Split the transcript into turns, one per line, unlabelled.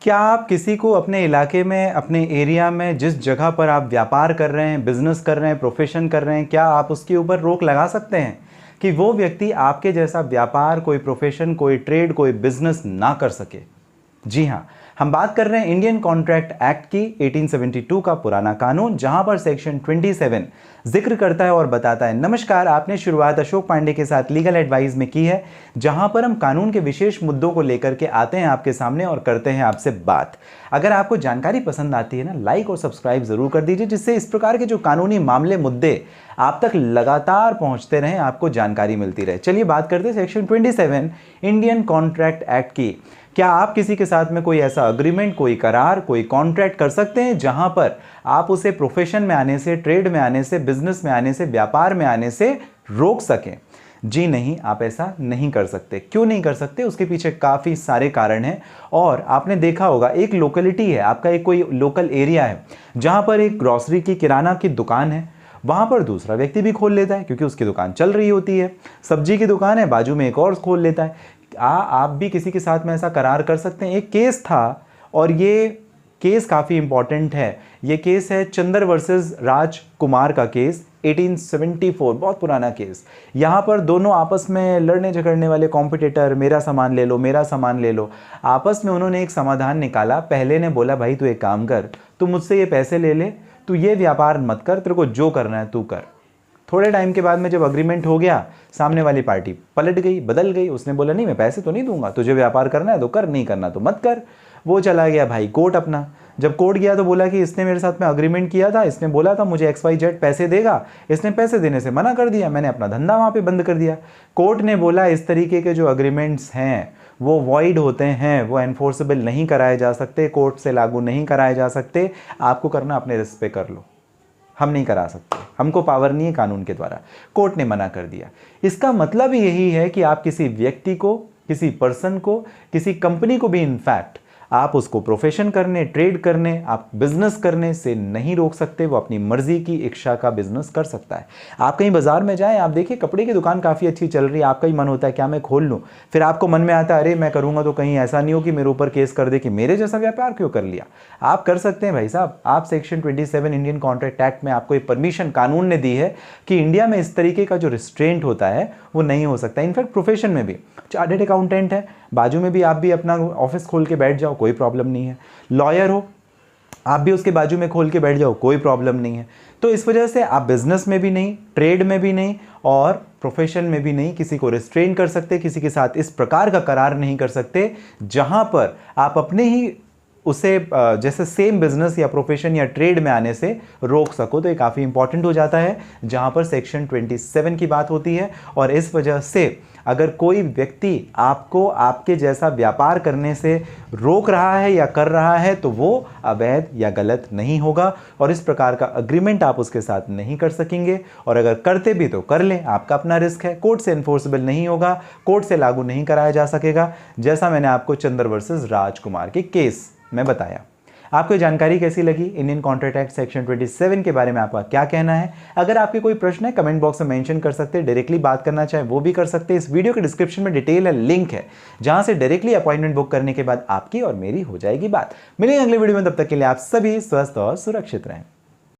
क्या आप किसी को अपने इलाके में, अपने एरिया में, जिस जगह पर आप व्यापार कर रहे हैं, बिजनेस कर रहे हैं, प्रोफेशन कर रहे हैं, क्या आप उसके ऊपर रोक लगा सकते हैं कि वो व्यक्ति आपके जैसा व्यापार, कोई प्रोफेशन, कोई ट्रेड, कोई बिजनेस ना कर सके? जी हाँ, हम बात कर रहे हैं इंडियन कॉन्ट्रैक्ट एक्ट की, 1872 का पुराना कानून, जहां पर सेक्शन 27 जिक्र करता है और बताता है। नमस्कार, आपने शुरुआत अशोक पांडे के साथ लीगल एडवाइस में की है, जहां पर हम कानून के विशेष मुद्दों को लेकर के आते हैं आपके सामने और करते हैं आपसे बात। अगर आपको जानकारी पसंद आती है ना, लाइक और सब्सक्राइब जरूर कर दीजिए, जिससे इस प्रकार के जो कानूनी मामले, मुद्दे आप तक लगातार पहुंचते रहें, आपको जानकारी मिलती रहे। चलिए बात करते हैं सेक्शन 27 इंडियन कॉन्ट्रैक्ट एक्ट की। क्या आप किसी के साथ में कोई ऐसा अग्रीमेंट, कोई करार, कोई कॉन्ट्रैक्ट कर सकते हैं जहां पर आप उसे प्रोफेशन में आने से, ट्रेड में आने से, बिजनेस में आने से, व्यापार में आने से रोक सकें? जी नहीं, आप ऐसा नहीं कर सकते। क्यों नहीं कर सकते? उसके पीछे काफ़ी सारे कारण हैं। और आपने देखा होगा, एक लोकेलिटी है, आपका एक कोई लोकल एरिया है जहां पर एक ग्रॉसरी की, किराना की दुकान है, वहां पर दूसरा व्यक्ति भी खोल लेता है क्योंकि उसकी दुकान चल रही होती है। सब्जी की दुकान है, बाजू में एक और खोल लेता है। आप भी किसी के साथ में ऐसा करार कर सकते हैं। एक केस था और ये केस काफ़ी इंपॉर्टेंट है। ये केस है चंदर वर्सेस राजकुमार का केस, 1874, बहुत पुराना केस। यहाँ पर दोनों आपस में लड़ने झगड़ने वाले कॉम्पिटिटर, मेरा सामान ले लो, मेरा सामान ले लो, आपस में उन्होंने एक समाधान निकाला। पहले ने बोला, भाई तू एक काम कर, तू मुझसे ये पैसे ले ले, तू ये व्यापार मत कर, तेरे को जो करना है तू कर। थोड़े टाइम के बाद में जब अग्रीमेंट हो गया, सामने वाली पार्टी पलट गई, बदल गई। उसने बोला, नहीं मैं पैसे तो नहीं दूंगा, तुझे व्यापार करना है तो कर, नहीं करना तो मत कर। वो चला गया भाई कोर्ट अपना। जब कोर्ट गया तो बोला कि इसने मेरे साथ में अग्रीमेंट किया था, इसने बोला था मुझे XYZ पैसे देगा, इसने पैसे देने से मना कर दिया, मैंने अपना धंधा वहाँ पे बंद कर दिया। कोर्ट ने बोला इस तरीके के जो अग्रीमेंट्स हैं वो वॉइड होते हैं, वो एनफोर्सेबल नहीं कराए जा सकते, कोर्ट से लागू नहीं कराए जा सकते, आपको करना अपने रिस्क पे कर लो, हम नहीं करा सकते, हमको पावर नहीं है कानून के द्वारा। कोर्ट ने मना कर दिया। इसका मतलब यही है कि आप किसी व्यक्ति को, किसी पर्सन को, किसी कंपनी को भी इनफैक्ट आप उसको प्रोफेशन करने, ट्रेड करने, आप बिजनेस करने से नहीं रोक सकते। वो अपनी मर्जी की इच्छा का बिजनेस कर सकता है। आप कहीं बाजार में जाएं, आप देखिए कपड़े की दुकान काफ़ी अच्छी चल रही है, आपका ही मन होता है क्या मैं खोल लूँ, फिर आपको मन में आता है अरे मैं करूँगा तो कहीं ऐसा नहीं हो कि मेरे ऊपर केस कर दे कि मेरे जैसा व्यापार क्यों कर लिया। आप कर सकते हैं भाई साहब। आप सेक्शन 27 इंडियन कॉन्ट्रैक्ट एक्ट में आपको ये परमिशन कानून ने दी है कि इंडिया में इस तरीके का जो रिस्ट्रेंट होता है वो नहीं हो सकता। इनफैक्ट प्रोफेशन में भी, चार्टर्ड अकाउंटेंट है, बाजू में भी आप भी अपना ऑफिस खोल के बैठ जाओ, कोई प्रॉब्लम नहीं है। लॉयर हो, आप भी उसके बाजू में खोल के बैठ जाओ, कोई प्रॉब्लम नहीं है। तो इस वजह से आप बिजनेस में भी नहीं, ट्रेड में भी नहीं और प्रोफेशन में भी नहीं किसी को रिस्ट्रेन कर सकते, किसी के साथ इस प्रकार का करार नहीं कर सकते जहां पर आप अपने ही उसे जैसे सेम बिजनेस या प्रोफेशन या ट्रेड में आने से रोक सको। तो ये काफ़ी इंपॉर्टेंट हो जाता है जहां पर सेक्शन 27 की बात होती है। और इस वजह से अगर कोई व्यक्ति आपको आपके जैसा व्यापार करने से रोक रहा है या कर रहा है तो वो अवैध या गलत नहीं होगा और इस प्रकार का अग्रीमेंट आप उसके साथ नहीं कर सकेंगे। और अगर करते भी तो कर लें, आपका अपना रिस्क है, कोर्ट से एनफोर्सेबल नहीं होगा, कोर्ट से लागू नहीं कराया जा सकेगा, जैसा मैंने आपको चंदर वर्सेस राजकुमार के केस में बताया। आपको जानकारी कैसी लगी? इंडियन कॉन्ट्रैक्ट एक्ट सेक्शन 27 के बारे में आपका क्या कहना है? अगर आपके कोई प्रश्न है कमेंट बॉक्स में मेंशन कर सकते हैं, डायरेक्टली बात करना चाहे वो भी कर सकते हैं। इस वीडियो के डिस्क्रिप्शन में डिटेल है, लिंक है, जहां से डायरेक्टली अपॉइंटमेंट बुक करने के बाद आपकी और मेरी हो जाएगी बात। मिलेंगे अगले वीडियो में, तब तक के लिए आप सभी स्वस्थ और सुरक्षित रहें।